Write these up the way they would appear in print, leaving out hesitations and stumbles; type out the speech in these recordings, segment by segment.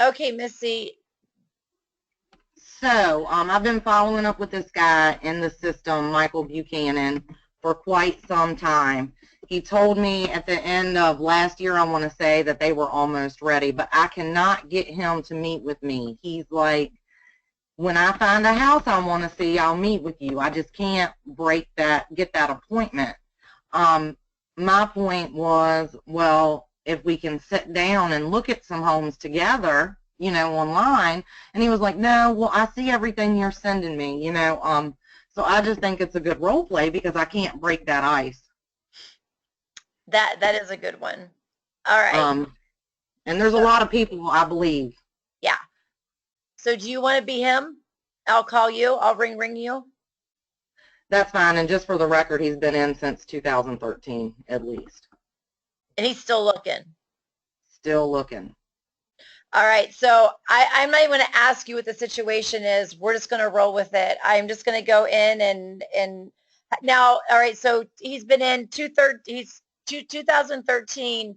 Okay, Missy. So, I've been following up with this guy in the system, Michael Buchanan, for quite some time. He told me at the end of last year, I want to say, that they were almost ready, but I cannot get him to meet with me. He's like, when I find a house I want to see, I'll meet with you. I just can't get that appointment. Um, my point was, well, if we can sit down and look at some homes together, online. And he was like, no, well, I see everything you're sending me. So I just think it's a good role play because I can't break that ice. That is a good one. All right. And there's a lot of people, I believe. Yeah. So do you want to be him? I'll call you. I'll ring you. That's fine. And just for the record, he's been in since 2013, at least. And he's still looking. Still looking. All right. So I'm not even going to ask you what the situation is. We're just going to roll with it. I'm just going to go in and now, all right. So he's been in 2013.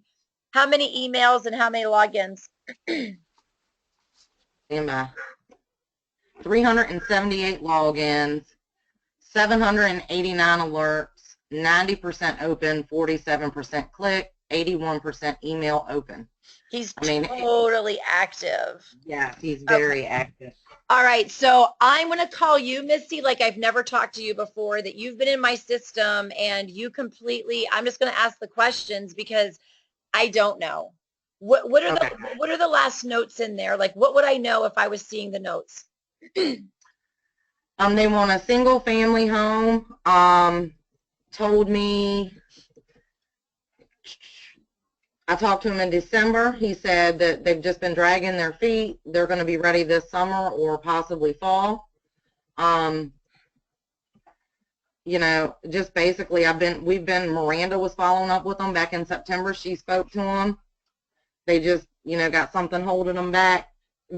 How many emails and how many logins? Stand by. 378 logins, 789 alerts, 90% open, 47% click, 81% email open. He's totally active. Yeah, he's very active. All right, so I'm going to call you, Misty, like I've never talked to you before, that you've been in my system and you completely, I'm just going to ask the questions because I don't know. What are the last notes in there? Like, what would I know if I was seeing the notes? They want a single family home. Told me, I talked to him in December. He said that they've just been dragging their feet. They're going to be ready this summer or possibly fall. Just basically Miranda was following up with them back in September. She spoke to them. They just, got something holding them back.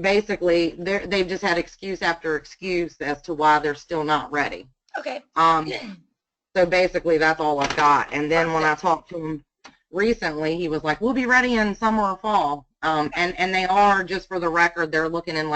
Basically, they've just had excuse after excuse as to why they're still not ready. Okay. So basically, that's all I've got. And then when I talked to him recently, he was like, we'll be ready in summer or fall. And they are, just for the record, they're looking in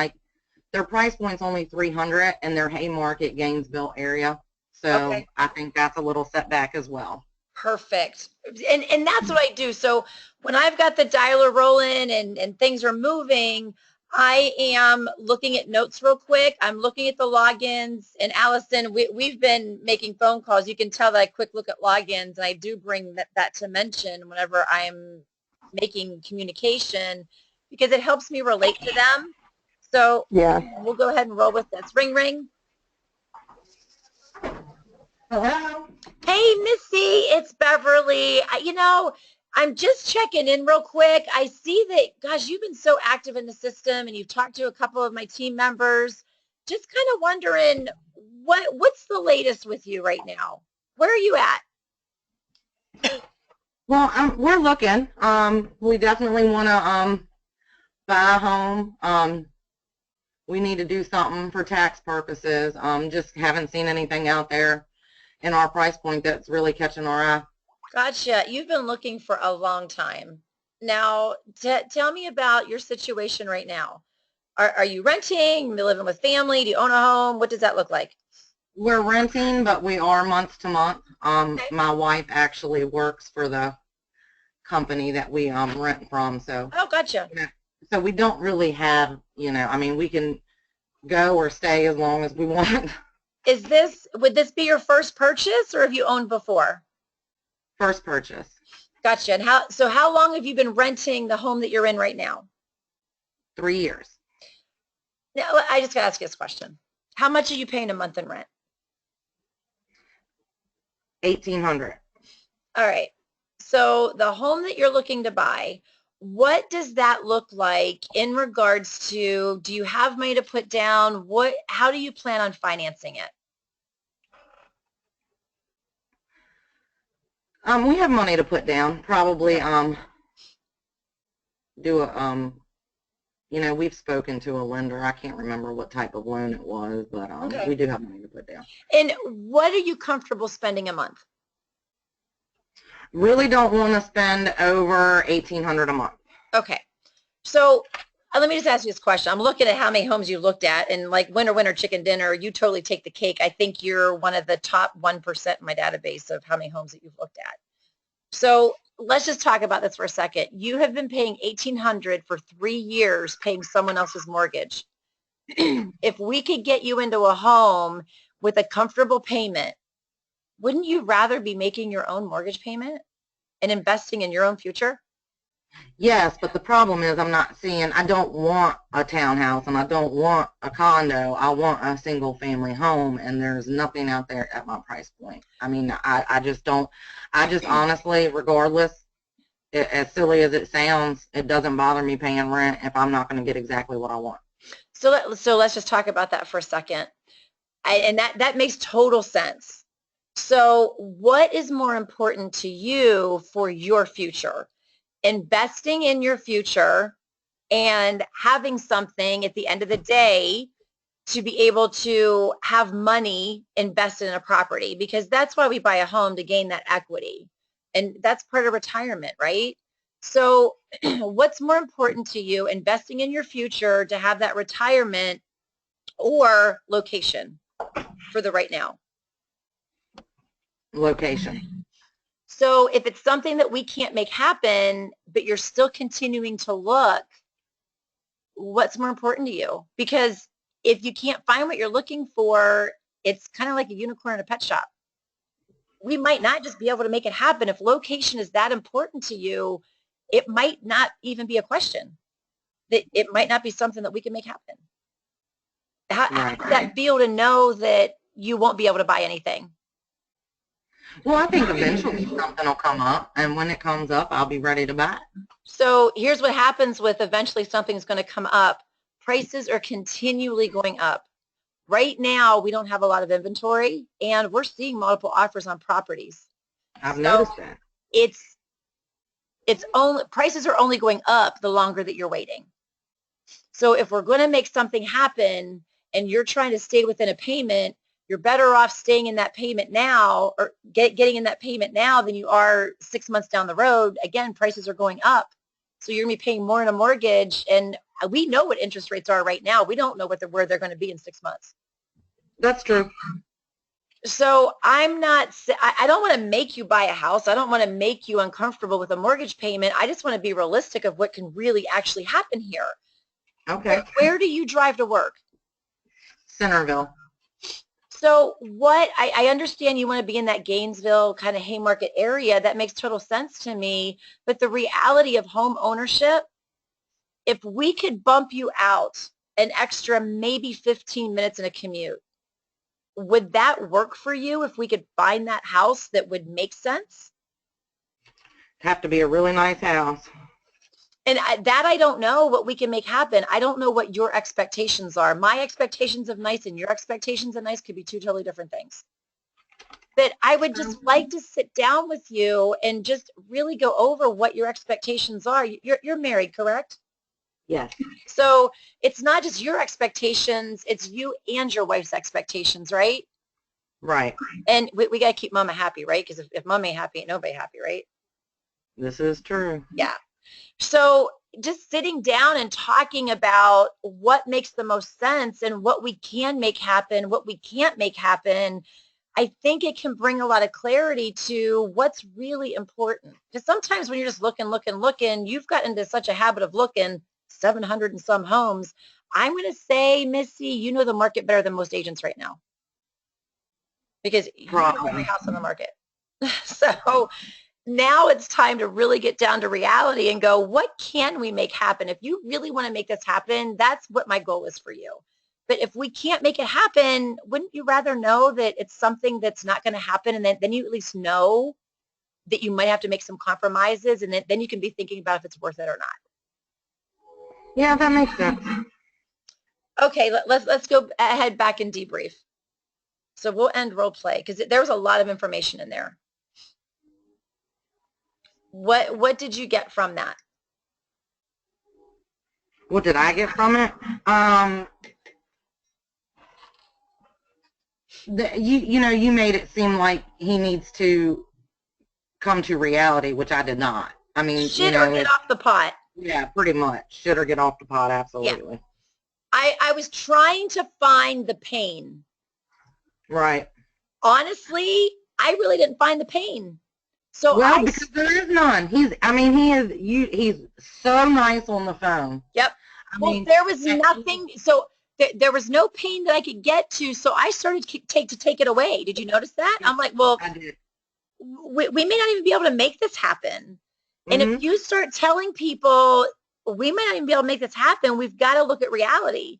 their price point's only $300 in their Haymarket, Gainesville area. So okay. I think that's a little setback as well. Perfect. And that's what I do. So when I've got the dialer rolling and things are moving, I am looking at notes real quick. I'm looking at the logins. And Allison, we've been making phone calls. You can tell that I quick look at logins, and I do bring that to mention whenever I'm making communication because it helps me relate to them. So yeah, we'll go ahead and roll with this. Ring, ring. Hello. Hey, Missy, it's Beverly. I'm just checking in real quick. I see that, gosh, you've been so active in the system and you've talked to a couple of my team members. Just kind of wondering what's the latest with you right now? Where are you at? Well, we're looking. We definitely want to buy a home. We need to do something for tax purposes. Just haven't seen anything out there in our price point that's really catching our eye. Gotcha. You've been looking for a long time. Now, tell me about your situation right now. Are you renting? Are you living with family? Do you own a home? What does that look like? We're renting, but we are month to month. Okay. My wife actually works for the company that we rent from. So. Oh, gotcha. So we don't really have, we can go or stay as long as we want. Would this be your first purchase or have you owned before? First purchase. Gotcha. And how long have you been renting the home that you're in right now? 3 years. Now, I just got to ask you this question. How much are you paying a month in rent? $1,800. All right. So the home that you're looking to buy, what does that look like in regards to, do you have money to put down? How do you plan on financing it? We have money to put down. Probably we've spoken to a lender. I can't remember what type of loan it was, but okay. We do have money to put down. And what are you comfortable spending a month? Really don't want to spend over $1,800 a month. Okay. So Let me just ask you this question. I'm looking at how many homes you looked at, and like winner, winner, chicken dinner, you totally take the cake. I think you're one of the top 1% in my database of how many homes that you've looked at. So let's just talk about this for a second. You have been paying $1,800 for 3 years paying someone else's mortgage. If we could get you into a home with a comfortable payment, wouldn't you rather be making your own mortgage payment and investing in your own future? Yes, but the problem is I don't want a townhouse and I don't want a condo. I want a single family home, and there's nothing out there at my price point. I mean, I just don't, I just honestly, regardless, as silly as it sounds, it doesn't bother me paying rent if I'm not going to get exactly what I want. So let's just talk about that for a second. And that makes total sense. So what is more important to you for your future? Investing in your future and having something at the end of the day to be able to have money invested in a property, because that's why we buy a home, to gain that equity. And that's part of retirement, right? So what's more important to you, investing in your future to have that retirement, or location for the right now? Location. So if it's something that we can't make happen, but you're still continuing to look, what's more important to you? Because if you can't find what you're looking for, it's kind of like a unicorn in a pet shop. We might not just be able to make it happen. If location is that important to you, it might not even be a question. It might not be something that we can make happen. How does that feel to know that you won't be able to buy anything? Well, I think eventually something will come up, and when it comes up, I'll be ready to buy it. So here's what happens with eventually something's going to come up. Prices are continually going up. Right now, we don't have a lot of inventory, and we're seeing multiple offers on properties. I've noticed that. It's only, prices are only going up the longer that you're waiting. So if we're going to make something happen and you're trying to stay within a payment, you're better off staying in that payment now, or getting in that payment now, than you are 6 months down the road. Again, prices are going up. So you're going to be paying more in a mortgage, and we know what interest rates are right now. We don't know where they're going to be in 6 months. That's true. So I don't want to make you buy a house. I don't want to make you uncomfortable with a mortgage payment. I just want to be realistic of what can really actually happen here. Okay. Where do you drive to work? Centerville. So I understand you want to be in that Gainesville kind of Haymarket area. That makes total sense to me. But the reality of home ownership, if we could bump you out an extra maybe 15 minutes in a commute, would that work for you if we could find that house that would make sense? It'd have to be a really nice house. And that I don't know what we can make happen. I don't know what your expectations are. My expectations of nice and your expectations of nice could be two totally different things. But I would just like to sit down with you and just really go over what your expectations are. You're married, correct? Yes. So it's not just your expectations, it's you and your wife's expectations, right? Right. And we got to keep mama happy, right? Because if mom ain't happy, ain't nobody happy, right? This is true. Yeah. So just sitting down and talking about what makes the most sense and what we can make happen, what we can't make happen, I think it can bring a lot of clarity to what's really important. Because sometimes when you're just looking, you've gotten into such a habit of looking 700 and some homes. I'm going to say, Missy, you know the market better than most agents right now. Because you know every house on the market. So now it's time to really get down to reality and go, what can we make happen? If you really want to make this happen, that's what my goal is for you. But if we can't make it happen, wouldn't you rather know that it's something that's not going to happen, and then you at least know that you might have to make some compromises, and then you can be thinking about if it's worth it or not? Yeah, that makes sense. Okay, let's go ahead back and debrief. So we'll end role play because there was a lot of information in there. What did you get from that? What did I get from it? You made it seem like he needs to come to reality, which I did not. I mean, Shit, or get off the pot. Yeah, pretty much. Should or get off the pot, Yeah. absolutely. I was trying to find the pain. Right. Honestly, I really didn't find the pain. So Well, because there is none. I mean, he's so nice on the phone. Yep. I Well, mean, there was nothing, so there was no pain that I could get to, so I started to take it away. Did you notice that? I'm like, well, I did. we may not even be able to make this happen. And if Mm-hmm. you start telling people, we may not even be able to make this happen, we've got to look at reality.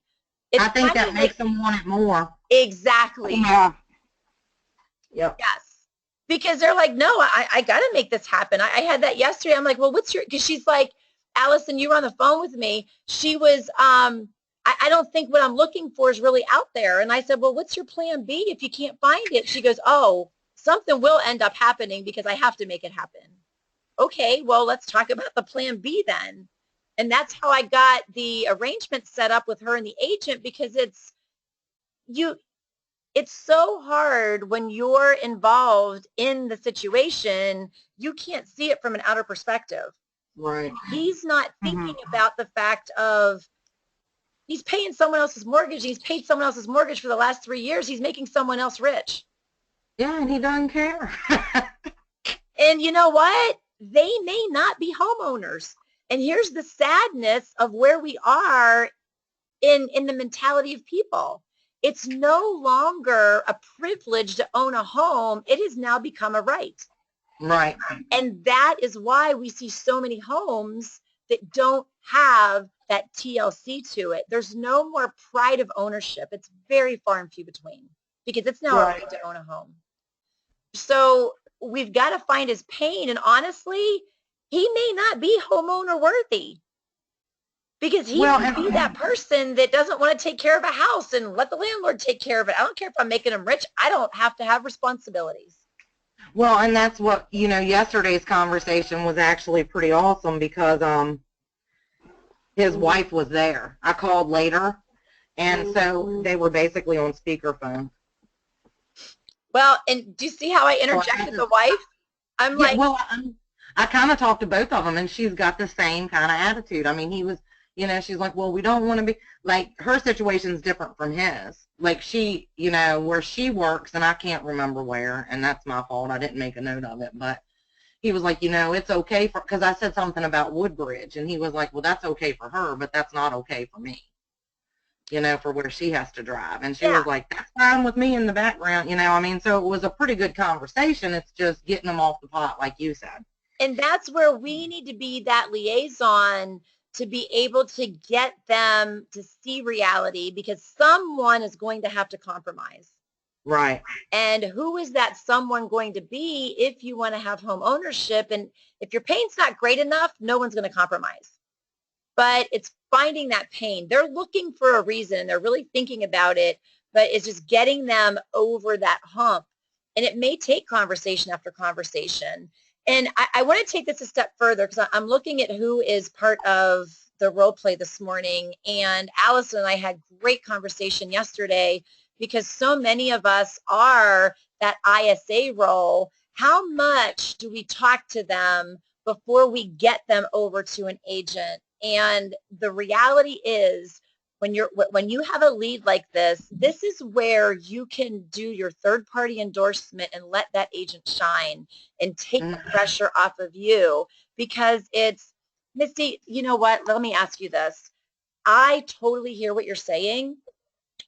It's I think kind that of makes them want it more. exactly. Yeah. Yep. Yes. Because they're like, no, I got to make this happen. I had that yesterday. I'm like, well, what's your, because she's like, Allison, you were on the phone with me. She was, I don't think what I'm looking for is really out there. And I said, well, what's your plan B if you can't find it? She goes, oh, something will end up happening because I have to make it happen. Okay, well, let's talk about the plan B then. And that's how I got the arrangement set up with her and the agent, because it's so hard when you're involved in the situation. You can't see it from an outer perspective. Right. He's not thinking about the fact of he's paying someone else's mortgage. He's paid someone else's mortgage for the last 3 years. He's making someone else rich. Yeah, and he doesn't care. And you know what? They may not be homeowners. And here's the sadness of where we are in the mentality of people. It's no longer a privilege to own a home. It has now become a right. Right. And that is why we see so many homes that don't have that TLC to it. There's no more pride of ownership. It's very far and few between, because it's now a right to own a home. So we've got to find his pain. And honestly, he may not be homeowner worthy, because he may be that person that doesn't want to take care of a house and let the landlord take care of it. I don't care if I'm making him rich. I don't have to have responsibilities. Well, and that's what, yesterday's conversation was actually pretty awesome, because his wife was there. I called later, and so they were basically on speakerphone. Well, and do you see how I interjected the wife? I'm like, well, I kind of talked to both of them, and she's got the same kind of attitude. I mean, he was, she's like, well, we don't want to be, like, her situation's different from his. Like, she, where she works, and I can't remember where, and that's my fault. I didn't make a note of it, but he was like, it's okay for, because I said something about Woodbridge, and he was like, well, that's okay for her, but that's not okay for me, for where she has to drive. And she was like, that's fine with me in the background, I mean, so it was a pretty good conversation. It's just getting them off the pot, like you said. And that's where we need to be that liaison, to be able to get them to see reality, because someone is going to have to compromise. Right. And who is that someone going to be if you want to have home ownership? And if your pain's not great enough, no one's going to compromise. But it's finding that pain. They're looking for a reason. They're really thinking about it, but it's just getting them over that hump. And it may take conversation after conversation. And I want to take this a step further, because I'm looking at who is part of the role play this morning. And Allison and I had great conversation yesterday, because so many of us are that ISA role. How much do we talk to them before we get them over to an agent? And the reality is, when you have a lead like this, this is where you can do your third-party endorsement and let that agent shine and take the pressure off of you. Because it's, Misty, you know what? Let me ask you this. I totally hear what you're saying.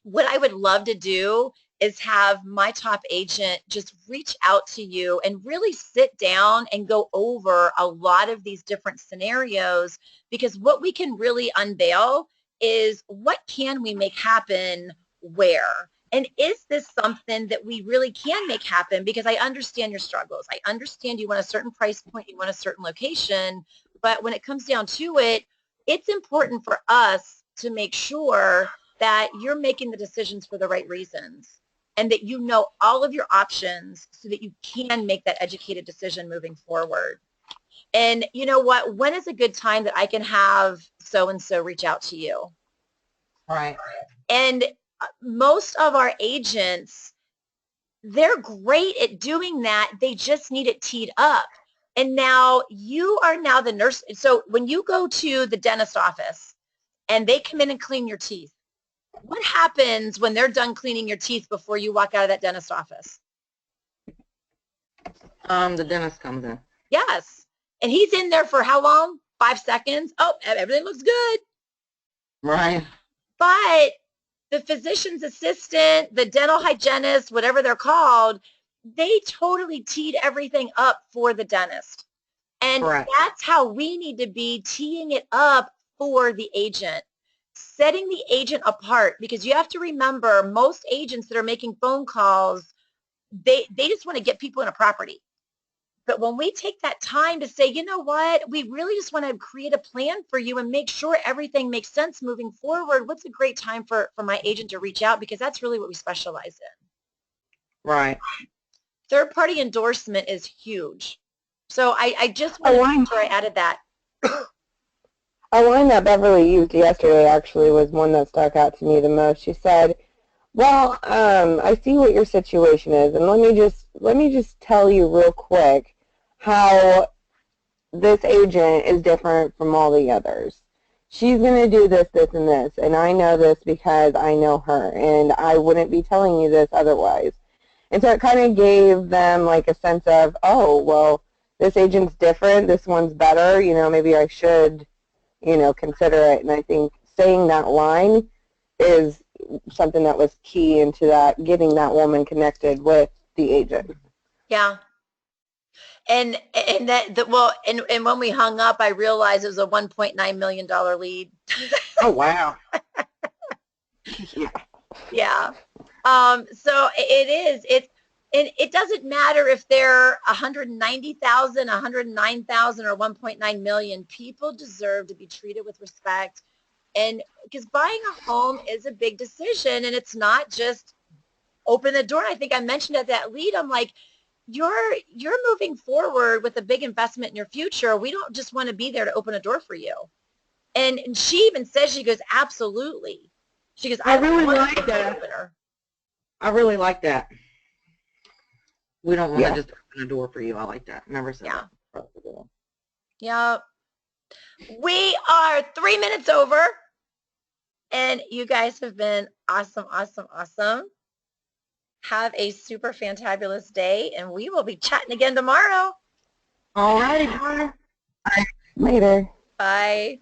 What I would love to do is have my top agent just reach out to you and really sit down and go over a lot of these different scenarios, because what we can really unveil is, what can we make happen where? And is this something that we really can make happen? Because I understand your struggles. I understand you want a certain price point, you want a certain location, but when it comes down to it, it's important for us to make sure that you're making the decisions for the right reasons, and that you know all of your options so that you can make that educated decision moving forward. And you know what? When is a good time that I can have so-and-so reach out to you? Right. And most of our agents, they're great at doing that. They just need it teed up. And now you are now the nurse. So when you go to the dentist office and they come in and clean your teeth, what happens when they're done cleaning your teeth before you walk out of that dentist office? The dentist comes in. Yes. And he's in there for how long? 5 seconds. Oh, everything looks good. Right. But the physician's assistant, the dental hygienist, whatever they're called, they totally teed everything up for the dentist. And Correct. that's how we need to be teeing it up for the agent, setting the agent apart, because you have to remember most agents that are making phone calls, they just want to get people in a property. But when we take that time to say, you know what, we really just want to create a plan for you and make sure everything makes sense moving forward, what's a great time for my agent to reach out? Because that's really what we specialize in. Right. Third-party endorsement is huge. So I just want to make sure I added that. A line that Beverly used yesterday actually was one that stuck out to me the most. She said, well, I see what your situation is, and let me just tell you real quick how this agent is different from all the others. She's going to do this, this, and this, and I know this because I know her, and I wouldn't be telling you this otherwise. And so it kind of gave them like a sense of, oh, well, this agent's different, this one's better, maybe I should, consider it. And I think saying that line is something that was key into that, getting that woman connected with the agent. Yeah. And when we hung up, I realized it was a $1.9 million lead. Oh, wow. Yeah. Yeah. So it doesn't matter if they're 190,000, 109,000, or 1.9 million. People deserve to be treated with respect. And because buying a home is a big decision, and it's not just open the door. I think I mentioned at that lead, I'm like, you're moving forward with a big investment in your future. We don't just want to be there to open a door for you. And she even says, she goes, absolutely. She goes, I really like that. Opener. I really like that. We don't want to just open a door for you. I like that. Never said that. Yeah. We are 3 minutes over, and you guys have been awesome, awesome, awesome. Have a super fantabulous day, and we will be chatting again tomorrow. All righty, bye. Later. Bye.